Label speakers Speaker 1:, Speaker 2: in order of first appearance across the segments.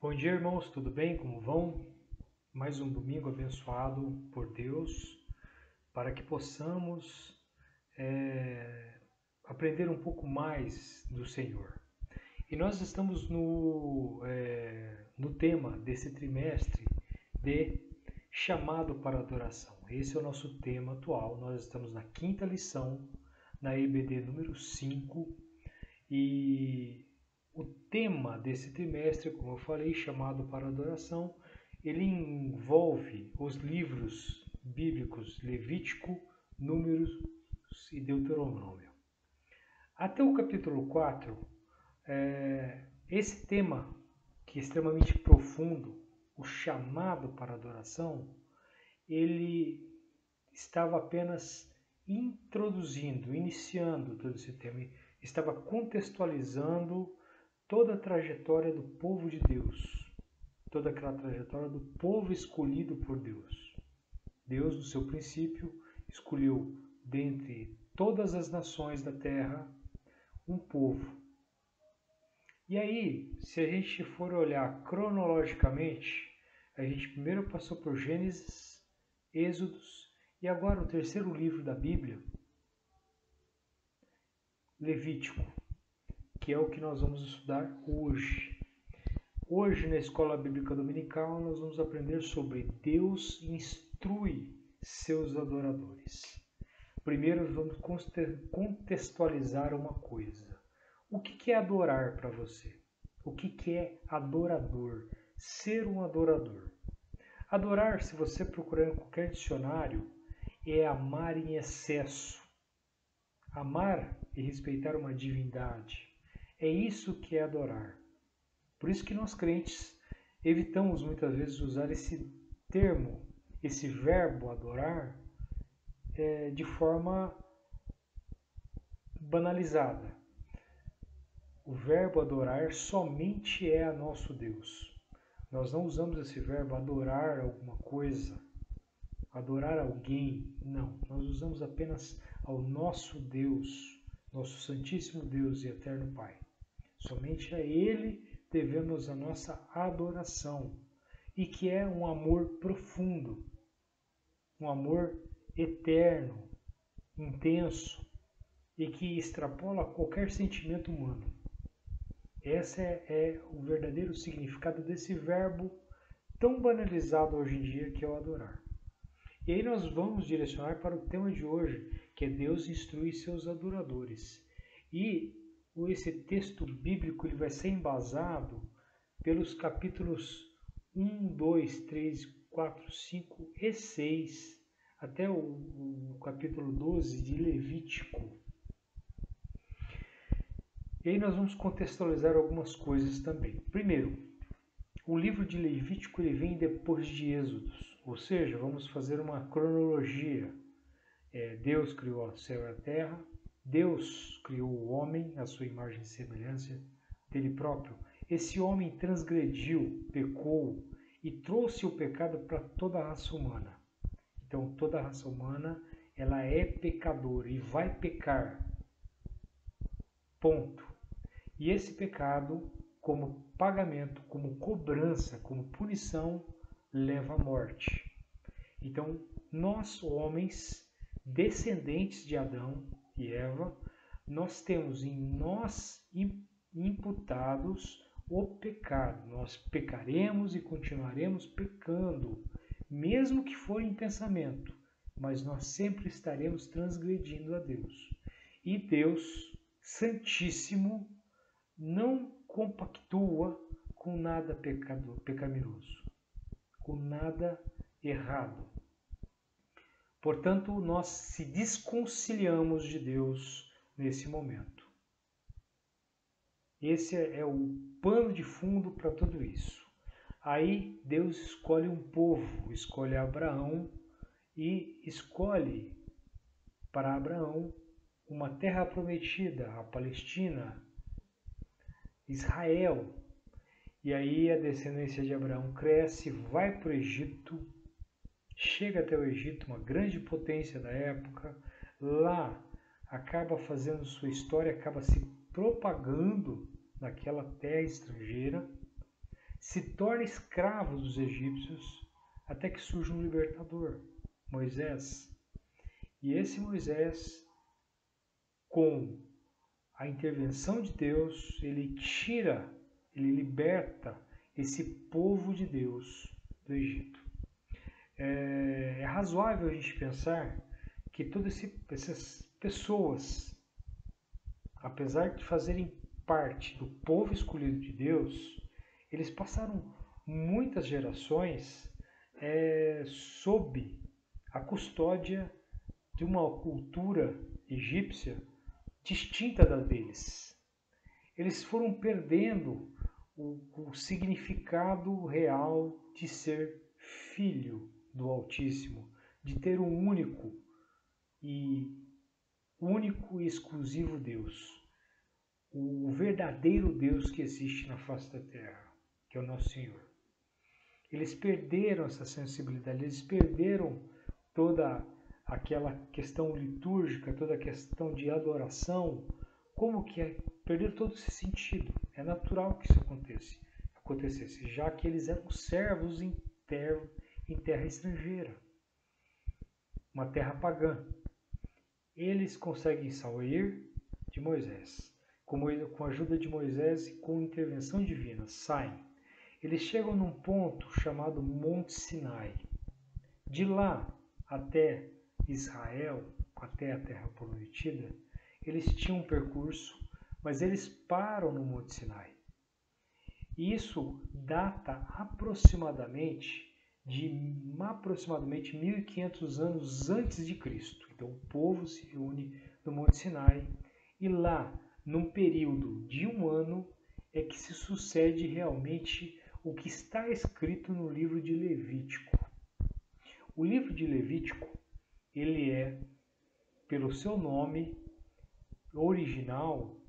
Speaker 1: Bom dia, irmãos, tudo bem? Como vão? Mais um domingo abençoado por Deus para que possamos aprender um pouco mais do Senhor. E nós estamos no tema desse trimestre de chamado para adoração. Esse é o nosso tema atual. Nós estamos na quinta lição, na EBD número 5, e o tema desse trimestre, como eu falei, chamado para adoração, ele envolve os livros bíblicos Levítico, Números e Deuteronômio. Até o capítulo 4, esse tema, que é extremamente profundo, o chamado para adoração, ele estava apenas introduzindo, iniciando todo esse tema, estava contextualizando toda a trajetória do povo de Deus, toda aquela trajetória do povo escolhido por Deus. Deus, no seu princípio, escolheu dentre todas as nações da terra um povo. E aí, se a gente for olhar cronologicamente, a gente primeiro passou por Gênesis, Êxodos e agora o terceiro livro da Bíblia, Levítico, que é o que nós vamos estudar hoje. Hoje, na Escola Bíblica Dominical, nós vamos aprender sobre Deus instrui seus adoradores. Primeiro, vamos contextualizar uma coisa. O que é adorar para você? O que é adorador? Ser um adorador. Adorar, se você procurar em qualquer dicionário, é amar em excesso. Amar e respeitar uma divindade. É isso que é adorar. Por isso que nós crentes evitamos muitas vezes usar esse termo, esse verbo adorar, de forma banalizada. O verbo adorar somente é a nosso Deus. Nós não usamos esse verbo adorar alguma coisa, adorar alguém. Não, nós usamos apenas ao nosso Deus, nosso Santíssimo Deus e Eterno Pai. Somente a Ele devemos a nossa adoração, e que é um amor profundo, um amor eterno, intenso e que extrapola qualquer sentimento humano. Esse é o verdadeiro significado desse verbo tão banalizado hoje em dia, que é o adorar. E aí nós vamos direcionar para o tema de hoje, que é Deus instrui seus adoradores. E esse texto bíblico ele vai ser embasado pelos capítulos 1, 2, 3, 4, 5 e 6, até o capítulo 12 de Levítico. E aí nós vamos contextualizar algumas coisas também. Primeiro, o livro de Levítico ele vem depois de Êxodos, ou seja, vamos fazer uma cronologia. Deus criou o céu e a terra, Deus criou o homem, a sua imagem e semelhança dele próprio. Esse homem transgrediu, pecou e trouxe o pecado para toda a raça humana. Então, toda a raça humana ela é pecadora e vai pecar. Ponto. E esse pecado, como pagamento, como cobrança, como punição, leva à morte. Então, nós, homens, descendentes de Adão e Eva, nós temos em nós imputados o pecado. Nós pecaremos e continuaremos pecando, mesmo que for em pensamento, mas nós sempre estaremos transgredindo a Deus. E Deus, Santíssimo, não compactua com nada pecaminoso, com nada errado. Portanto, nós se desconciliamos de Deus nesse momento. Esse é o pano de fundo para tudo isso. Aí Deus escolhe um povo, escolhe Abraão e escolhe para Abraão uma terra prometida, a Palestina, Israel. E aí a descendência de Abraão cresce, vai para o Egito, chega até o Egito, uma grande potência da época, lá acaba fazendo sua história, acaba se propagando naquela terra estrangeira, se torna escravo dos egípcios até que surge um libertador, Moisés. E esse Moisés, com a intervenção de Deus, ele liberta esse povo de Deus do Egito. É razoável a gente pensar que todas essas pessoas, apesar de fazerem parte do povo escolhido de Deus, eles passaram muitas gerações sob a custódia de uma cultura egípcia distinta da deles. Eles foram perdendo o significado real de ser filho do Altíssimo, de ter um único e exclusivo Deus, o verdadeiro Deus que existe na face da terra, que é o nosso Senhor. Eles perderam essa sensibilidade, eles perderam toda aquela questão litúrgica, toda a questão de adoração. Como que é? Perderam todo esse sentido. É natural que isso acontecesse, já que eles eram servos em terra estrangeira, uma terra pagã. Eles conseguem sair de Moisés. Com a ajuda de Moisés e com intervenção divina, saem. Eles chegam num ponto chamado Monte Sinai. De lá até Israel, até a Terra Prometida, eles tinham um percurso, mas eles param no Monte Sinai. E isso data aproximadamente de 1.500 anos antes de Cristo. Então o povo se reúne no Monte Sinai e lá, num período de 1 ano, é que se sucede realmente o que está escrito no livro de Levítico. O livro de Levítico, ele é, pelo seu nome original,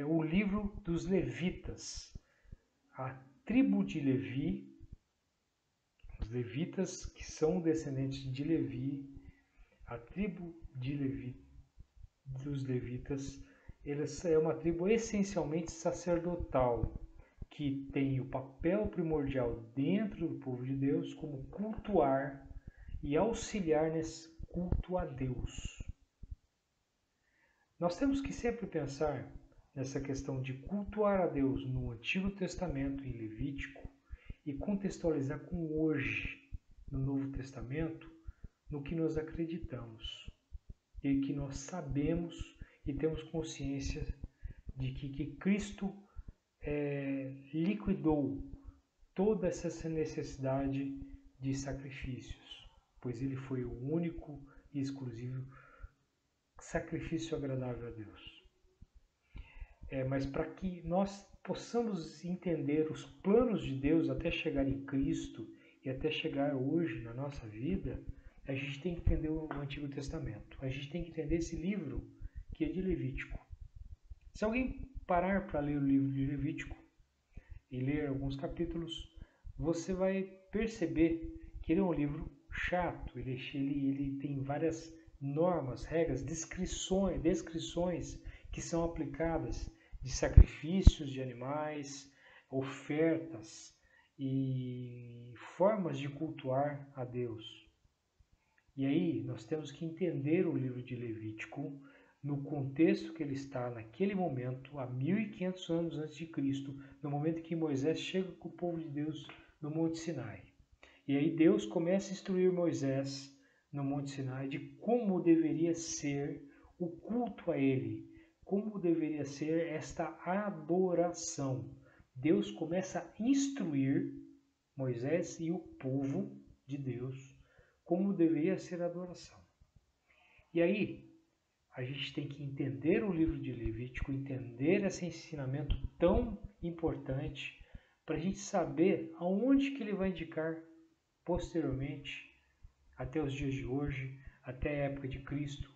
Speaker 1: o livro dos levitas. A tribo de Levi, os levitas que são descendentes de Levi, a tribo de Levi, dos levitas, é uma tribo essencialmente sacerdotal, que tem o papel primordial dentro do povo de Deus como cultuar e auxiliar nesse culto a Deus. Nós temos que sempre pensar nessa questão de cultuar a Deus no Antigo Testamento, em Levítico, e contextualizar com hoje, no Novo Testamento, no que nós acreditamos e que nós sabemos e temos consciência de que Cristo liquidou toda essa necessidade de sacrifícios, pois ele foi o único e exclusivo sacrifício agradável a Deus. Mas para que nós possamos entender os planos de Deus até chegar em Cristo e até chegar hoje na nossa vida, a gente tem que entender o Antigo Testamento. A gente tem que entender esse livro que é de Levítico. Se alguém parar para ler o livro de Levítico e ler alguns capítulos, você vai perceber que ele é um livro chato. Ele tem várias normas, regras, descrições que são aplicadas de sacrifícios de animais, ofertas e formas de cultuar a Deus. E aí nós temos que entender o livro de Levítico no contexto que ele está naquele momento, há 1.500 anos antes de Cristo, no momento que Moisés chega com o povo de Deus no Monte Sinai. E aí Deus começa a instruir Moisés no Monte Sinai de como deveria ser o culto a ele, como deveria ser esta adoração. Deus começa a instruir Moisés e o povo de Deus como deveria ser a adoração. E aí, a gente tem que entender o livro de Levítico, entender esse ensinamento tão importante para a gente saber aonde que ele vai indicar posteriormente, até os dias de hoje, até a época de Cristo.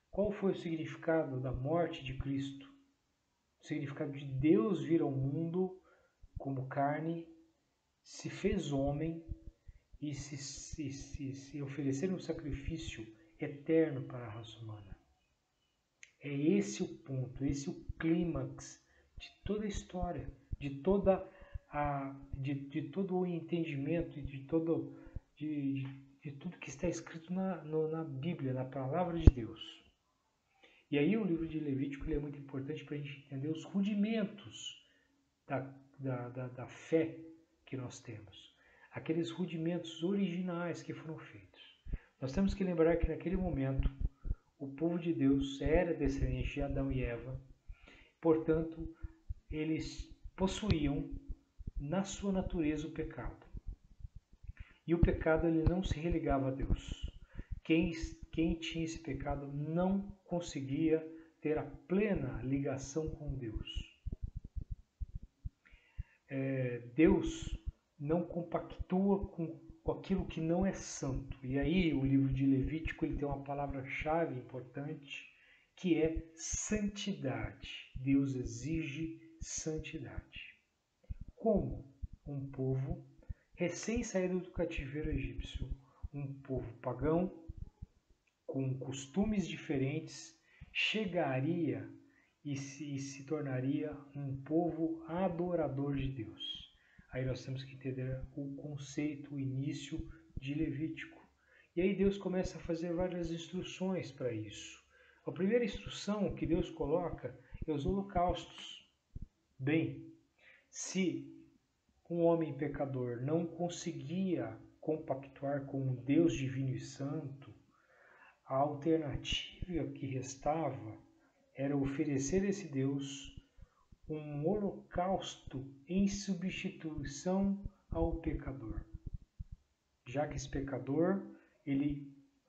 Speaker 1: Qual foi o significado da morte de Cristo? O significado de Deus vir ao mundo como carne, se fez homem e se oferecer um sacrifício eterno para a raça humana. É esse o ponto, esse o clímax de toda a história, de toda de todo o entendimento e de tudo que está escrito na Bíblia, na palavra de Deus. E aí o livro de Levítico ele é muito importante para a gente entender os rudimentos da fé que nós temos. Aqueles rudimentos originais que foram feitos. Nós temos que lembrar que naquele momento o povo de Deus era descendente de Adão e Eva, portanto, eles possuíam na sua natureza o pecado. E o pecado ele não se religava a Deus. Quem tinha esse pecado não conseguia ter a plena ligação com Deus. Deus não compactua com aquilo que não é santo. E aí o livro de Levítico ele tem uma palavra-chave importante, que é santidade. Deus exige santidade. Como um povo recém-saído do cativeiro egípcio, um povo pagão, com costumes diferentes, chegaria e se tornaria um povo adorador de Deus. Aí nós temos que entender o conceito, o início de Levítico. E aí Deus começa a fazer várias instruções para isso. A primeira instrução que Deus coloca é os holocaustos. Bem, se um homem pecador não conseguia compactuar com um Deus divino e santo, a alternativa que restava era oferecer a esse Deus um holocausto em substituição ao pecador. Já que esse pecador,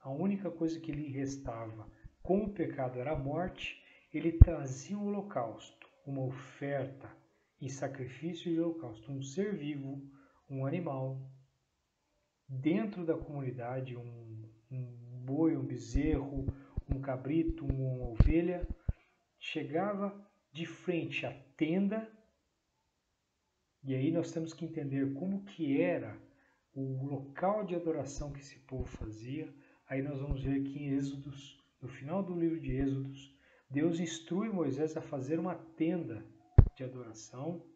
Speaker 1: a única coisa que lhe restava com o pecado era a morte, ele trazia um holocausto, uma oferta em sacrifício de holocausto, um ser vivo, um animal, dentro da comunidade, um boi, um bezerro, um cabrito, uma ovelha, chegava de frente à tenda, e aí nós temos que entender como que era o local de adoração que esse povo fazia. Aí nós vamos ver que em Êxodos, no final do livro de Êxodos, Deus instrui Moisés a fazer uma tenda de adoração,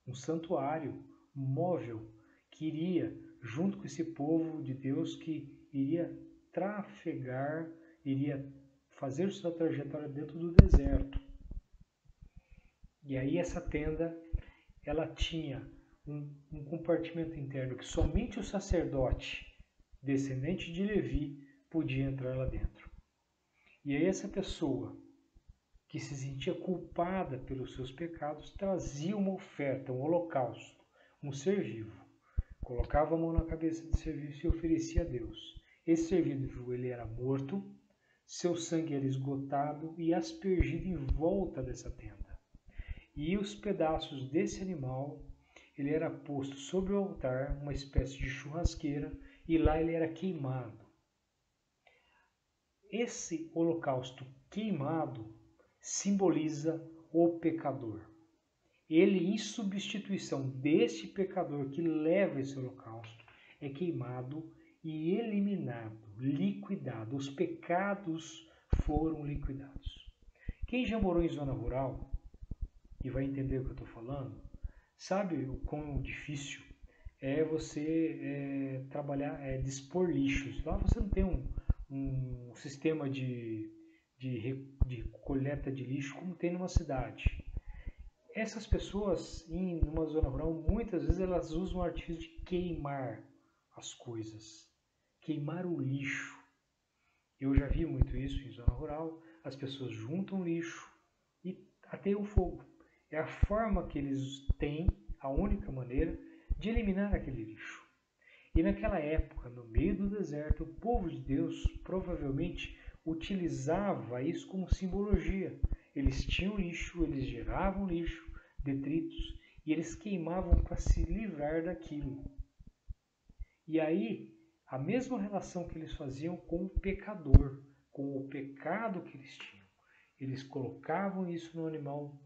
Speaker 1: um santuário móvel que iria, junto com esse povo de Deus, que iria trafegar, iria fazer sua trajetória dentro do deserto. E aí essa tenda, ela tinha um compartimento interno que somente o sacerdote, descendente de Levi, podia entrar lá dentro. E aí essa pessoa que se sentia culpada pelos seus pecados trazia uma oferta, um holocausto, um ser vivo. Colocava a mão na cabeça do ser vivo e oferecia a Deus. Esse ser vivo ele era morto, seu sangue era esgotado e aspergido em volta dessa tenda. E os pedaços desse animal, ele era posto sobre o altar, uma espécie de churrasqueira, e lá ele era queimado. Esse holocausto queimado simboliza o pecador. Ele, em substituição deste pecador que leva esse holocausto, é queimado e eliminado, liquidado. Os pecados foram liquidados. Quem já morou em zona rural e vai entender o que eu estou falando, sabe o quão difícil é você trabalhar, dispor lixos. Lá você não tem um sistema de coleta de lixo como tem numa cidade. Essas pessoas, numa zona rural, muitas vezes elas usam o artifício de queimar as coisas, queimar o lixo. Eu já vi muito isso em zona rural, as pessoas juntam lixo e ateiam fogo. É a forma que eles têm, a única maneira, de eliminar aquele lixo. E naquela época, no meio do deserto, o povo de Deus provavelmente utilizava isso como simbologia. Eles tinham lixo, eles geravam lixo, detritos, e eles queimavam para se livrar daquilo. E aí, a mesma relação que eles faziam com o pecador, com o pecado que eles tinham. Eles colocavam isso no animal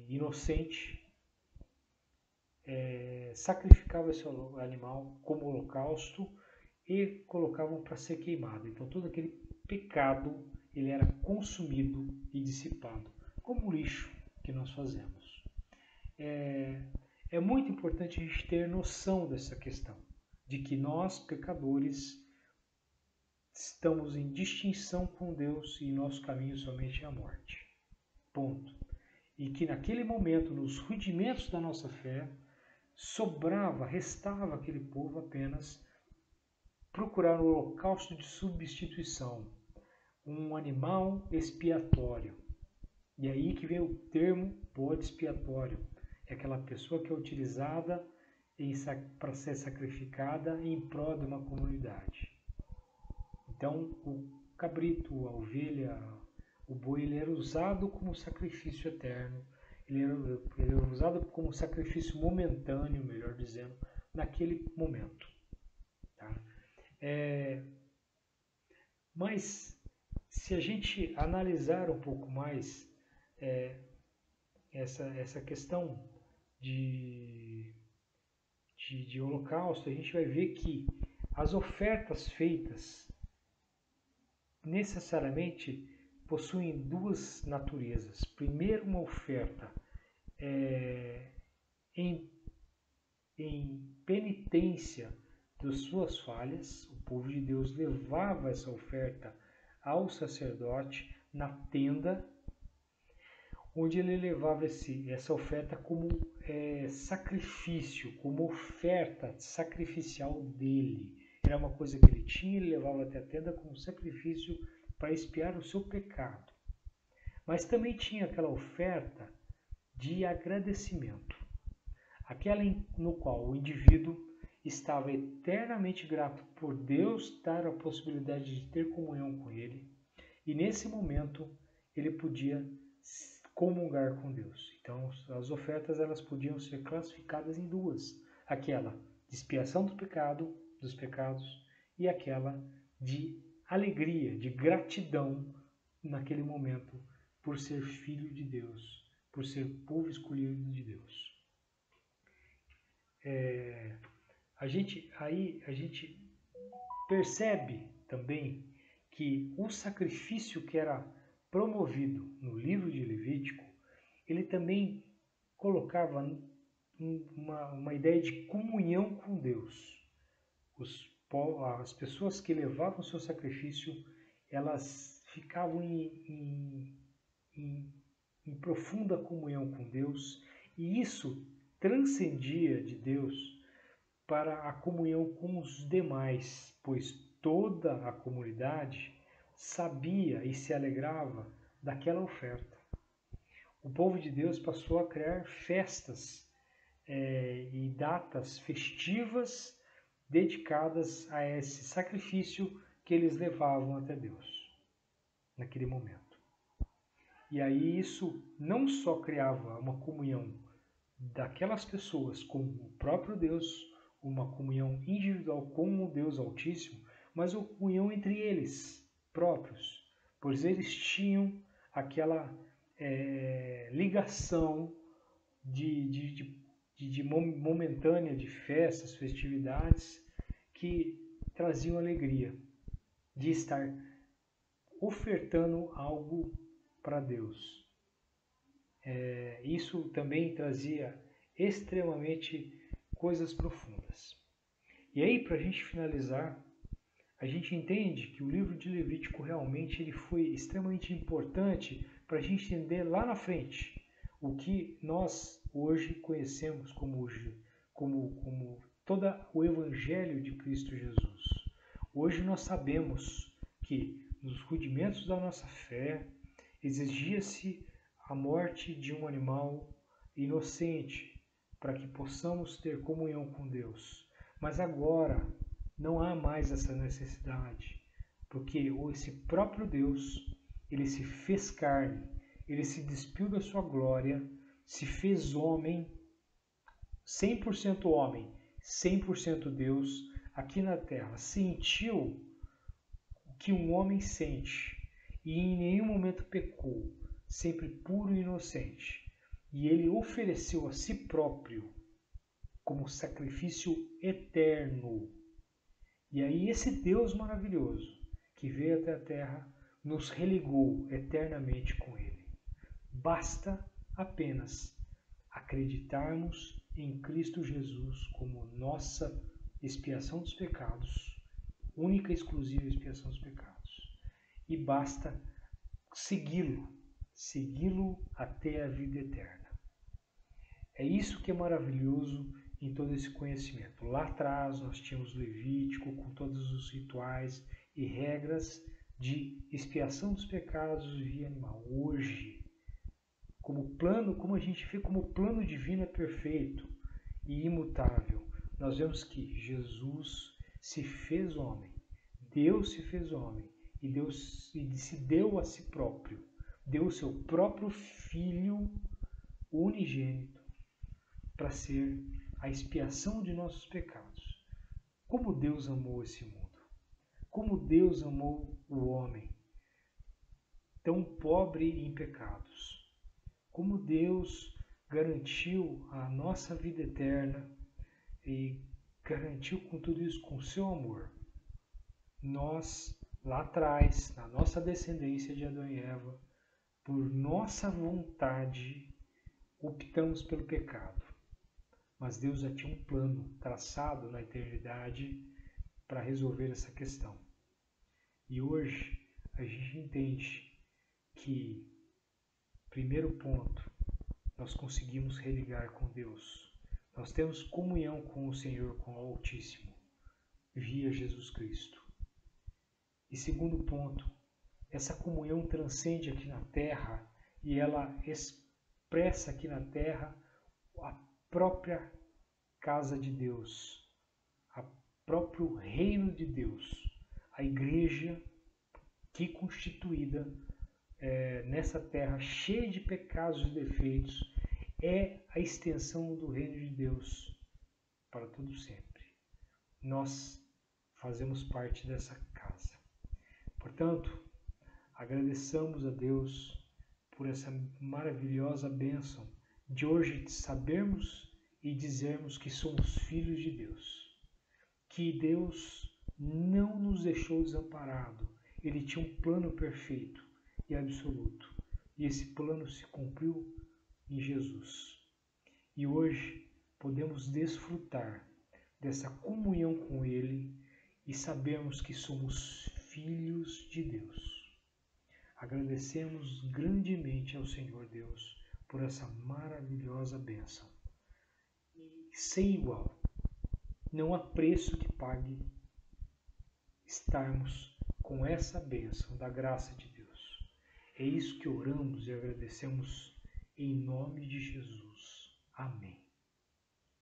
Speaker 1: inocente, sacrificava esse animal como holocausto e colocavam para ser queimado. Então todo aquele pecado ele era consumido e dissipado, como o lixo que nós fazemos. é muito importante a gente ter noção dessa questão, de que nós, pecadores, estamos em distinção com Deus e nosso caminho somente é a morte. Ponto. E que naquele momento, nos rudimentos da nossa fé, restava aquele povo apenas procurar um holocausto de substituição, um animal expiatório. E aí que vem o termo bode expiatório. É aquela pessoa que é utilizada para ser sacrificada em prol de uma comunidade. Então, o cabrito, a ovelha, o boi, ele era usado como sacrifício eterno. Ele era usado como sacrifício momentâneo, melhor dizendo, naquele momento. Tá? Mas, se a gente analisar um pouco mais essa questão de holocausto, a gente vai ver que as ofertas feitas necessariamente possuem duas naturezas. Primeiro, uma oferta em penitência das suas falhas. O povo de Deus levava essa oferta ao sacerdote na tenda, onde ele levava essa oferta como sacrifício, como oferta sacrificial dele. Era uma coisa que ele tinha, ele levava até a tenda como sacrifício para expiar o seu pecado. Mas também tinha aquela oferta de agradecimento, aquela no qual o indivíduo estava eternamente grato por Deus dar a possibilidade de ter comunhão com ele, e nesse momento ele podia comungar com Deus. Então as ofertas elas podiam ser classificadas em duas: aquela de expiação dos pecados e aquela de alegria, de gratidão naquele momento por ser filho de Deus, por ser povo escolhido de Deus. A gente percebe também que o sacrifício que era promovido no livro de Levítico, ele também colocava uma ideia de comunhão com Deus. As pessoas que levavam o seu sacrifício, elas ficavam em profunda comunhão com Deus, e isso transcendia de Deus para a comunhão com os demais, pois toda a comunidade sabia e se alegrava daquela oferta. O povo de Deus passou a criar festas e datas festivas dedicadas a esse sacrifício que eles levavam até Deus naquele momento. E aí isso não só criava uma comunhão daquelas pessoas com o próprio Deus, uma comunhão individual com o Deus Altíssimo, mas uma comunhão entre eles próprios, pois eles tinham aquela ligação momentânea de festas, festividades que traziam alegria de estar ofertando algo para Deus. Isso também trazia extremamente coisas profundas. E aí, para a gente finalizar, a gente entende que o livro de Levítico realmente ele foi extremamente importante para a gente entender lá na frente o que nós hoje conhecemos como todo o Evangelho de Cristo Jesus. Hoje nós sabemos que nos rudimentos da nossa fé exigia-se a morte de um animal inocente para que possamos ter comunhão com Deus. Mas agora não há mais essa necessidade, porque esse próprio Deus, ele se fez carne, ele se despiu da sua glória, se fez homem, 100% homem, 100% Deus, aqui na terra, sentiu o que um homem sente e em nenhum momento pecou, sempre puro e inocente. E ele ofereceu a si próprio como sacrifício eterno. E aí esse Deus maravilhoso que veio até a terra nos religou eternamente com ele. Basta apenas acreditarmos em Cristo Jesus como nossa expiação dos pecados, única e exclusiva expiação dos pecados. E basta segui-lo até a vida eterna. É isso que é maravilhoso em todo esse conhecimento. Lá atrás nós tínhamos Levítico com todos os rituais e regras de expiação dos pecados via animal. Hoje, como a gente vê como o plano divino é perfeito e imutável, nós vemos que Jesus se fez homem, Deus se fez homem e Deus se deu a si próprio, deu o seu próprio Filho unigênito para ser a expiação de nossos pecados. Como Deus amou esse mundo, como Deus amou o homem, tão pobre em pecados, como Deus garantiu a nossa vida eterna e garantiu com tudo isso com seu amor. Nós, lá atrás, na nossa descendência de Adão e Eva, por nossa vontade, optamos pelo pecado. Mas Deus já tinha um plano traçado na eternidade para resolver essa questão. E hoje a gente entende que, primeiro ponto, nós conseguimos religar com Deus. Nós temos comunhão com o Senhor, com o Altíssimo, via Jesus Cristo. E segundo ponto, essa comunhão transcende aqui na terra e ela expressa aqui na terra a própria casa de Deus, o próprio reino de Deus, a igreja que constituída nessa terra cheia de pecados e defeitos é a extensão do reino de Deus para todo sempre. Nós fazemos parte dessa casa. Portanto, agradeçamos a Deus por essa maravilhosa bênção de hoje sabermos e dizermos que somos filhos de Deus. Que Deus não nos deixou desamparado. Ele tinha um plano perfeito e absoluto. E esse plano se cumpriu em Jesus. E hoje podemos desfrutar dessa comunhão com Ele e sabermos que somos filhos de Deus. Agradecemos grandemente ao Senhor Deus por essa maravilhosa bênção. E sem igual, não há preço que pague estarmos com essa bênção da graça de Deus. É isso que oramos e agradecemos em nome de Jesus. Amém.